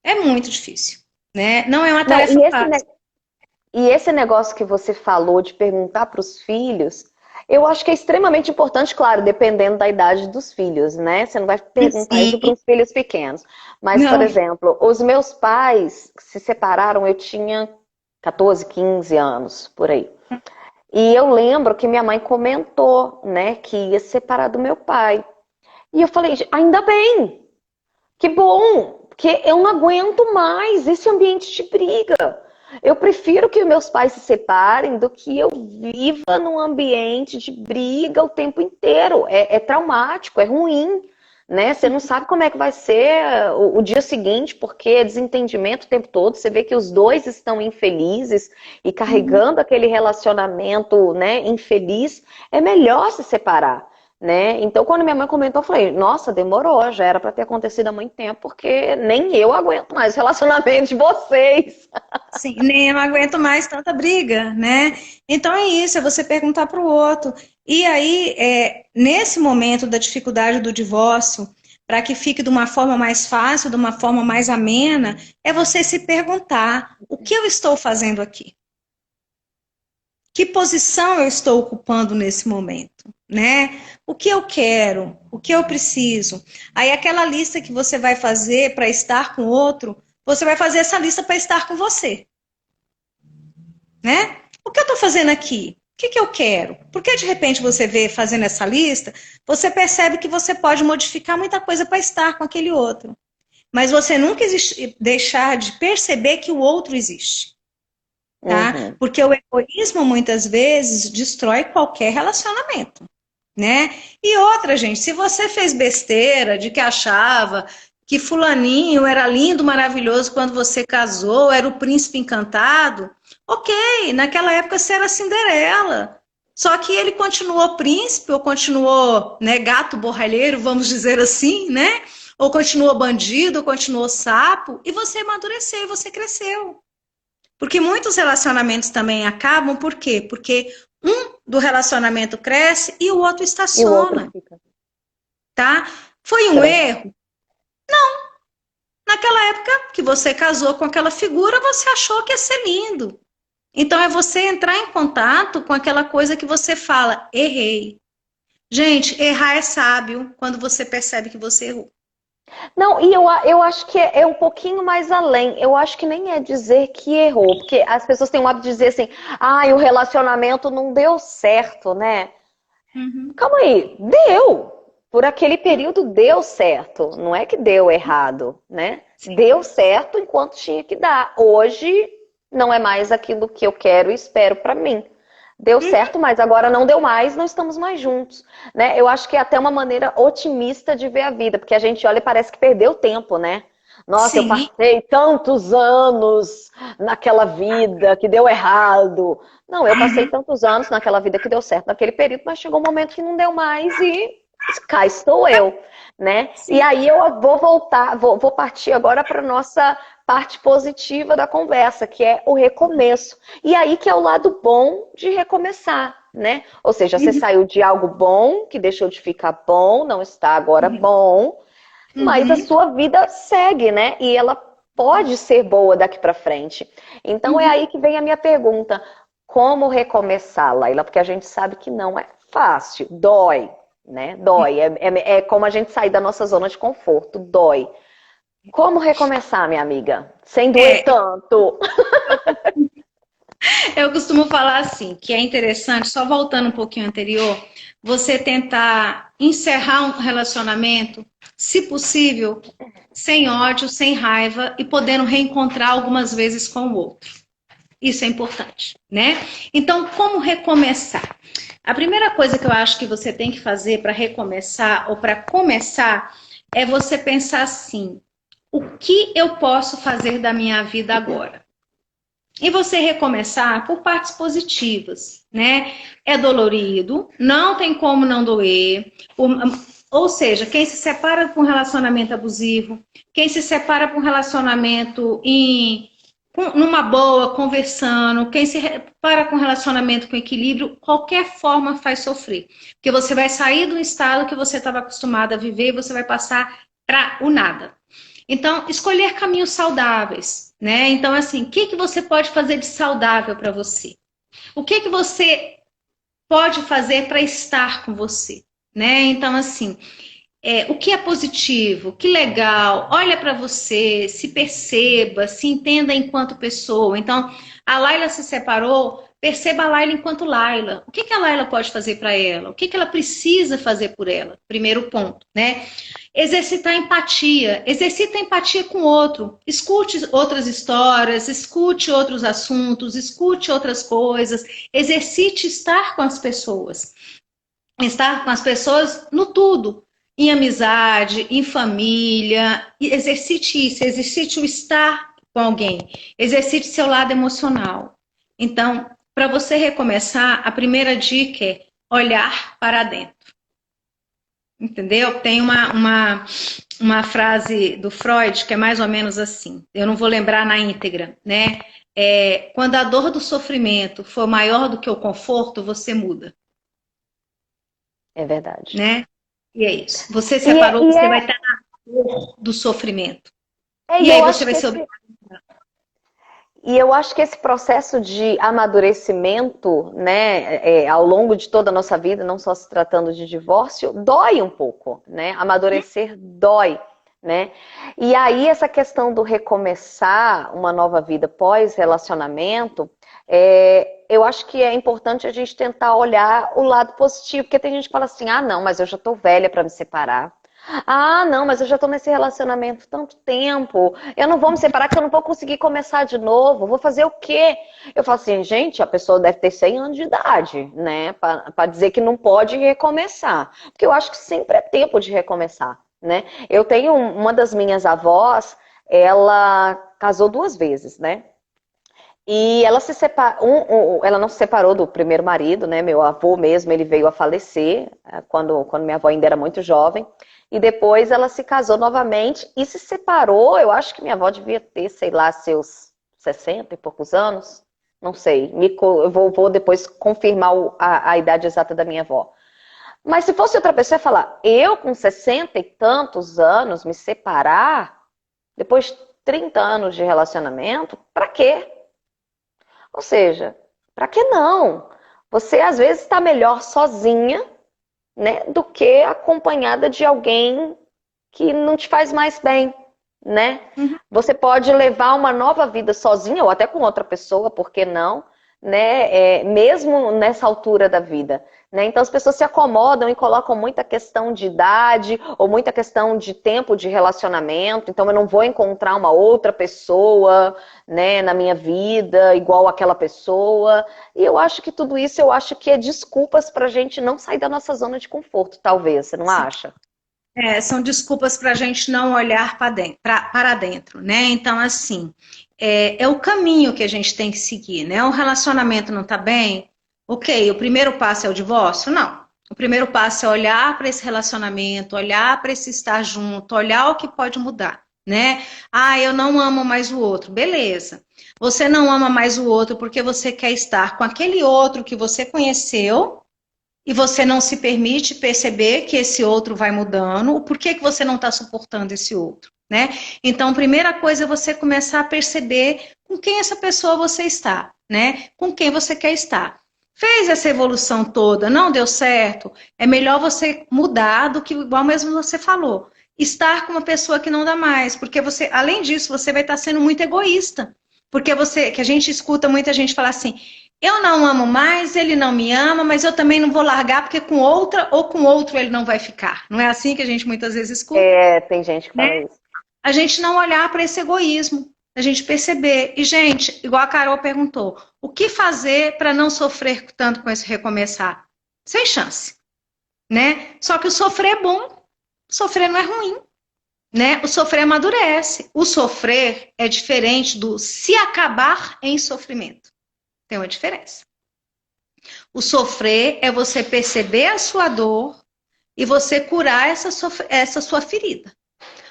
B: É muito difícil, né? Não é uma
A: Não,
B: tarefa fácil.
A: e esse negócio que você falou de perguntar para os filhos, eu acho que é extremamente importante, claro, dependendo da idade dos filhos, né? Você não vai perguntar isso para
B: Sim,
A: os filhos pequenos. Mas, por
B: não.
A: exemplo, os meus pais se separaram, eu tinha 14, 15 anos, por aí. E eu lembro que minha mãe comentou, né, que ia se separar do meu pai. E eu falei, ainda bem, que bom, porque eu não aguento mais esse ambiente de briga. Eu prefiro que meus pais se separem do que eu viva num ambiente de briga o tempo inteiro. É traumático, é ruim, né? Você não sabe como é que vai ser o dia seguinte, porque é desentendimento o tempo todo. Você vê que os dois estão infelizes e
B: Uhum.
A: carregando aquele relacionamento, né, infeliz. É melhor se separar. Né? Então, quando minha mãe comentou, eu falei, nossa, demorou, já era para ter acontecido há muito tempo, porque nem eu aguento mais o relacionamento de vocês.
B: Sim, nem eu aguento mais tanta briga, né? Então é isso, é você perguntar para o outro. E aí, nesse momento da dificuldade do divórcio, para que fique de uma forma mais fácil, de uma forma mais amena, é você se perguntar: o que eu estou fazendo aqui? Que posição eu estou ocupando nesse momento, né? O que eu quero? O que eu preciso? Aí aquela lista que você vai fazer para estar com o outro, você vai fazer essa lista para estar com você, né? O que eu estou fazendo aqui? O que eu quero? Porque de repente você vê fazendo essa lista, você percebe que você pode modificar muita coisa para estar com aquele outro. Mas você nunca deixar de perceber que o outro existe, tá?
A: Uhum.
B: Porque o egoísmo muitas vezes destrói qualquer relacionamento, né? E outra, gente, se você fez besteira de que achava que fulaninho era lindo, maravilhoso quando você casou, era o príncipe encantado, ok, naquela época você era Cinderela. Só que ele continuou príncipe, ou continuou, né, gato borralheiro, vamos dizer assim, né? Ou continuou bandido, ou continuou sapo, e você amadureceu, e você cresceu. Porque muitos relacionamentos também acabam, por quê? Porque um do relacionamento cresce e o outro
A: E o outro
B: estaciona,
A: fica
B: tá? Foi um
A: estranho.
B: erro? Naquela época que você casou com aquela figura, você achou que ia ser lindo. Então é você entrar em contato com aquela coisa que você fala, errei. Gente, errar é sábio quando você percebe que você errou.
A: Não, e eu acho que é um pouquinho mais além. Eu acho que nem é dizer que errou, porque as pessoas têm o hábito de dizer assim, ai, o relacionamento não deu certo, né?
B: Uhum.
A: Calma aí, deu. Por aquele período deu certo, não é que deu errado, né? Deu certo enquanto tinha que dar. Hoje não é mais aquilo que eu quero e espero para mim. Deu certo, mas agora não deu mais, não estamos mais juntos, né? Eu acho que é até uma maneira otimista de ver a vida, porque a gente olha e parece que perdeu tempo, né? Nossa, eu
B: Sim.
A: passei tantos anos naquela vida que deu errado. Não, eu passei
B: Uhum.
A: tantos anos naquela vida que deu certo naquele período, mas chegou um momento que não deu mais e cá estou eu, né? E
B: Sim.
A: aí eu vou voltar, vou partir agora para nossa parte positiva da conversa, que é o recomeço. E aí que é o lado bom de recomeçar, né? Ou seja, você
B: Uhum.
A: saiu de algo bom, que deixou de ficar bom, não está agora bom, mas a
B: Uhum.
A: sua vida segue, né? E ela pode ser boa daqui para frente. Então é
B: Uhum.
A: aí que vem a minha pergunta. como recomeçar, Laila? Porque a gente sabe que não é fácil, dói, né? Dói, é como a gente sair da nossa zona de conforto, dói. Como recomeçar, minha amiga? Sem doer tanto.
B: Eu costumo falar assim, que é interessante, só voltando um pouquinho anterior, você tentar encerrar um relacionamento, se possível, sem ódio, sem raiva e podendo reencontrar algumas vezes com o outro. Isso é importante, né? Então, como recomeçar? A primeira coisa que eu acho que você tem que fazer para recomeçar ou para começar é você pensar assim: o que eu posso fazer da minha vida agora? E você recomeçar por partes positivas, né? É dolorido, não tem como não doer. Ou seja, quem se separa por um relacionamento abusivo, quem se separa por um relacionamento numa boa, conversando, quem se separa com um relacionamento com equilíbrio, qualquer forma faz sofrer. Porque você vai sair do estado que você estava acostumado a viver e você vai passar para o nada. Então, escolher caminhos saudáveis, né? Então, assim, o que você pode fazer de saudável para você? O que você pode fazer para estar com você, né? Então, assim, o que é positivo, que legal, olha para você, se perceba, se entenda enquanto pessoa. Então, a Laila se separou, perceba a Laila enquanto Laila. O que a Laila pode fazer para ela? O que ela precisa fazer por ela? Primeiro ponto, né? Exercitar empatia. Exercita empatia com o outro. Escute outras histórias, escute outros assuntos, escute outras coisas. Exercite estar com as pessoas. Estar com as pessoas no tudo. Em amizade, em família. Exercite isso. Exercite o estar com alguém. Exercite seu lado emocional. Então, para você recomeçar, a primeira dica é olhar para dentro. Entendeu? Tem uma frase do Freud que é mais ou menos assim, eu não vou lembrar na íntegra, né? Quando a dor do sofrimento for maior do que o conforto, você muda.
A: É verdade.
B: Né? E é isso. Você separou, você vai estar na dor do sofrimento. E aí você vai ser obrigado.
A: E eu acho que esse processo de amadurecimento, né, ao longo de toda a nossa vida, não só se tratando de divórcio, dói um pouco, né? Amadurecer dói, né? E aí essa questão do recomeçar uma nova vida pós-relacionamento, eu acho que é importante a gente tentar olhar o lado positivo, porque tem gente que fala assim, ah, não, mas eu já tô velha para me separar. Ah, não, mas eu já tô nesse relacionamento tanto tempo. Eu não vou me separar que eu não vou conseguir começar de novo. Vou fazer o quê? Eu falo assim, gente, a pessoa deve ter 100 anos de idade, né? Para dizer que não pode recomeçar. Porque eu acho que sempre é tempo de recomeçar, né? Eu tenho uma das minhas avós, ela casou 2 vezes, né? E ela se ela não se separou do primeiro marido, né? Meu avô mesmo, ele veio a falecer quando minha avó ainda era muito jovem. E depois ela se casou novamente e se separou. Eu acho que minha avó devia ter, sei lá, seus 60 e poucos anos. Não sei. Eu vou depois confirmar a idade exata da minha avó. Mas se fosse outra pessoa, ia falar, eu com 60 e tantos anos me separar, depois de 30 anos de relacionamento, pra quê? Ou seja, pra que não? Você às vezes está melhor sozinha, né, do que acompanhada de alguém que não te faz mais bem, né?
B: Uhum.
A: Você pode levar uma nova vida sozinha ou até com outra pessoa, por que não? Né? Mesmo nessa altura da vida. Né? Então as pessoas se acomodam e colocam muita questão de idade ou muita questão de tempo de relacionamento. Então eu não vou encontrar uma outra pessoa, né, na minha vida igual aquela pessoa. E eu acho que tudo isso é desculpas para a gente não sair da nossa zona de conforto, talvez. Você não acha?
B: São desculpas para a gente não olhar para dentro, né? Então, assim, é o caminho que a gente tem que seguir, né? O relacionamento não está bem, ok, o primeiro passo é o divórcio? Não. O primeiro passo é olhar para esse relacionamento, olhar para esse estar junto, olhar o que pode mudar, né? Ah, eu não amo mais o outro. Beleza. Você não ama mais o outro porque você quer estar com aquele outro que você conheceu e você não se permite perceber que esse outro vai mudando. Por que você não está suportando esse outro? né? Então, primeira coisa é você começar a perceber com quem essa pessoa você está, né? Com quem você quer estar. Fez essa evolução toda, não deu certo, é melhor você mudar do que, igual mesmo você falou, estar com uma pessoa que não dá mais, porque você, além disso, você vai estar sendo muito egoísta, porque você, que a gente escuta muita gente falar assim, eu não amo mais, ele não me ama, mas eu também não vou largar porque com outra ou com outro ele não vai ficar. Não é assim que a gente muitas vezes escuta,
A: É, tem gente que
B: né?
A: fala isso.
B: A gente não olhar para esse egoísmo, a gente perceber. E, gente, igual a Carol perguntou, o que fazer para não sofrer tanto com esse recomeçar? Sem chance, né? Só que o sofrer é bom, sofrer não é ruim, né? O sofrer amadurece. O sofrer é diferente do se acabar em sofrimento. Tem uma diferença. O sofrer é você perceber a sua dor e você curar essa sua ferida.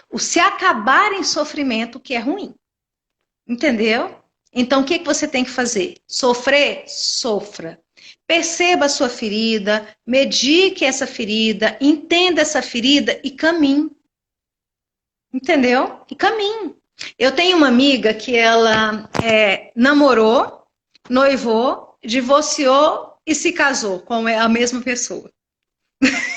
B: O se acabar em sofrimento, que é ruim. Entendeu? Então, o que você tem que fazer? Sofrer? Sofra. Perceba a sua ferida, medique essa ferida, entenda essa ferida e caminhe. Entendeu? E caminhe. Eu tenho uma amiga que ela namorou, noivou, divorciou e se casou com a mesma pessoa.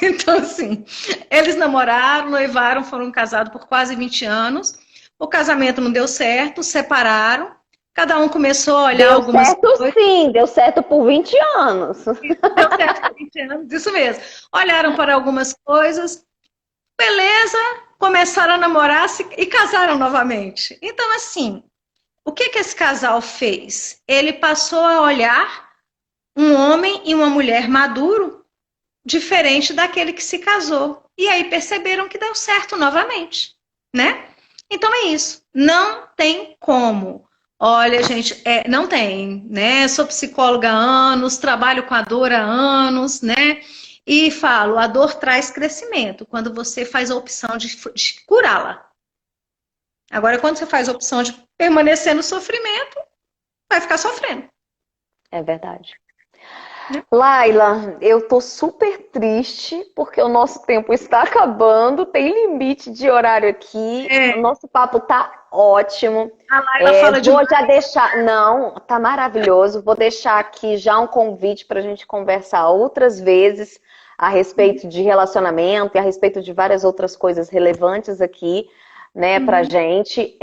B: Então, assim, eles namoraram, noivaram, foram casados por quase 20 anos. O casamento não deu certo, separaram. Cada um começou a olhar
A: Deu
B: algumas
A: certo
B: coisas.
A: sim, deu certo por 20 anos.
B: Deu certo por 20 anos, isso mesmo. Olharam para algumas coisas, beleza, começaram a namorar e casaram novamente. Então, assim, o que esse casal fez? Ele passou a olhar um homem e uma mulher maduro diferente daquele que se casou. E aí perceberam que deu certo novamente, né? Então é isso. Não tem como. Olha, gente, não tem, né? Sou psicóloga há anos, trabalho com a dor há anos, né? E falo, a dor traz crescimento quando você faz a opção de curá-la. Agora, quando você faz a opção de permanecer no sofrimento, vai ficar sofrendo.
A: É verdade. Laila, eu tô super triste porque o nosso tempo está acabando, tem limite de horário aqui, o nosso papo tá ótimo.
B: A Laila fala
A: Vou já deixar, não, tá maravilhoso, vou deixar aqui já um convite para a gente conversar outras vezes a respeito de relacionamento e a respeito de várias outras coisas relevantes aqui, né, pra gente.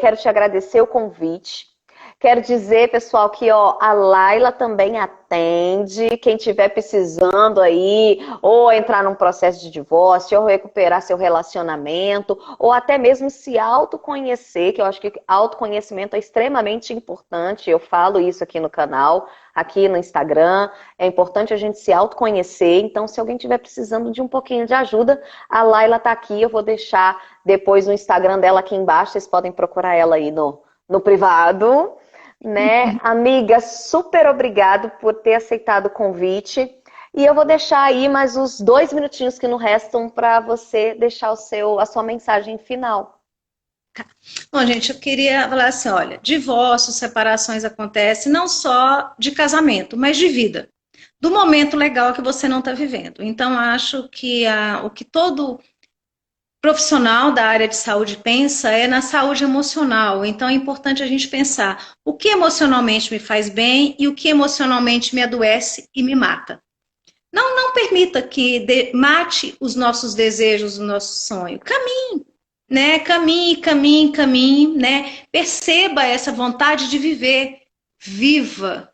A: Quero te agradecer o convite. Quero dizer, pessoal, que ó, a Laila também atende. Quem estiver precisando aí, ou entrar num processo de divórcio, ou recuperar seu relacionamento, ou até mesmo se autoconhecer, que eu acho que autoconhecimento é extremamente importante. Eu falo isso aqui no canal, aqui no Instagram. É importante a gente se autoconhecer. Então, se alguém estiver precisando de um pouquinho de ajuda, a Laila tá aqui. Eu vou deixar depois o Instagram dela aqui embaixo. Vocês podem procurar ela aí no privado. Né, amiga, super obrigado por ter aceitado o convite. E eu vou deixar aí mais os 2 minutinhos que não restam para você deixar a sua mensagem final.
B: Bom, gente, eu queria falar assim, olha, divórcios, separações acontecem não só de casamento, mas de vida. Do momento legal que você não está vivendo. Então, acho que o que todo profissional da área de saúde pensa é na saúde emocional. Então é importante a gente pensar o que emocionalmente me faz bem e o que emocionalmente me adoece e me mata. Não permita que mate os nossos desejos, o nosso sonho. Caminhe, né? Caminhe, né? Perceba essa vontade de viver. Viva.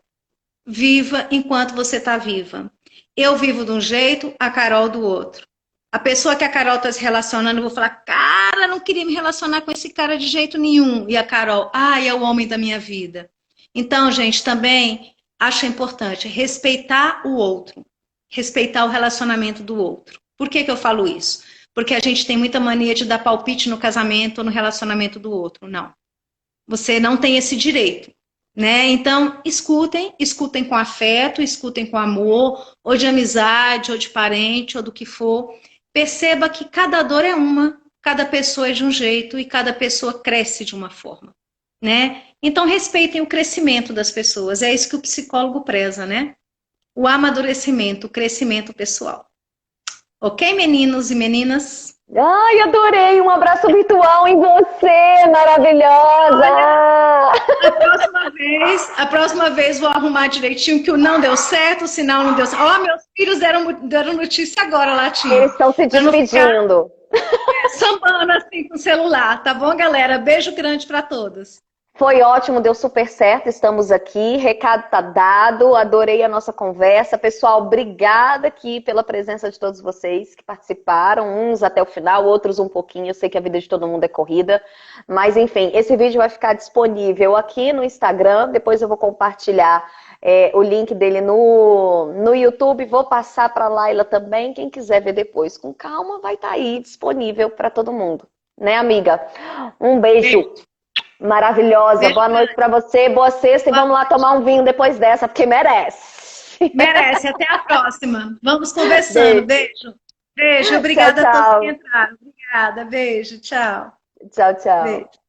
B: Viva enquanto você está viva. Eu vivo de um jeito, a Carol do outro. A pessoa que a Carol está se relacionando, eu vou falar, cara, não queria me relacionar com esse cara de jeito nenhum. E a Carol, é o homem da minha vida. Então, gente, também acho importante respeitar o outro. Respeitar o relacionamento do outro. Por que eu falo isso? Porque a gente tem muita mania de dar palpite no casamento ou no relacionamento do outro. Não. Você não tem esse direito. Né? Então, escutem com afeto, escutem com amor, ou de amizade, ou de parente, ou do que for. Perceba que cada dor é uma, cada pessoa é de um jeito e cada pessoa cresce de uma forma, né? Então respeitem o crescimento das pessoas, é isso que o psicólogo preza, né? O amadurecimento, o crescimento pessoal. Ok, meninos e meninas?
A: Ai, adorei! Um abraço virtual em você, maravilhosa!
B: A próxima vez vou arrumar direitinho que o não deu certo, o sinal não deu certo. Ó, meus filhos deram notícia agora,
A: Eles
B: latindo.
A: estão se
B: Pra não ficar
A: despedindo.
B: sambando assim com o celular, tá bom, galera? Beijo grande para todos.
A: Foi ótimo, deu super certo, estamos aqui, recado tá dado, adorei a nossa conversa. Pessoal, obrigada aqui pela presença de todos vocês que participaram, uns até o final, outros um pouquinho, eu sei que a vida de todo mundo é corrida, mas enfim, esse vídeo vai ficar disponível aqui no Instagram, depois eu vou compartilhar o link dele no YouTube, vou passar para a Laila também, quem quiser ver depois com calma, vai estar aí disponível para todo mundo, né, amiga? Um beijo. Maravilhosa,
B: Beijo
A: boa noite
B: grande.
A: pra você, boa sexta e vamos lá tomar um vinho depois dessa, porque merece.
B: Merece. Até a próxima. Vamos conversando.
A: Beijo.
B: Beijo. Beijo.
A: Tchau,
B: Obrigada a todos que
A: tchau.
B: entraram. Obrigada. Beijo. Tchau.
A: Tchau, tchau.
B: Beijo.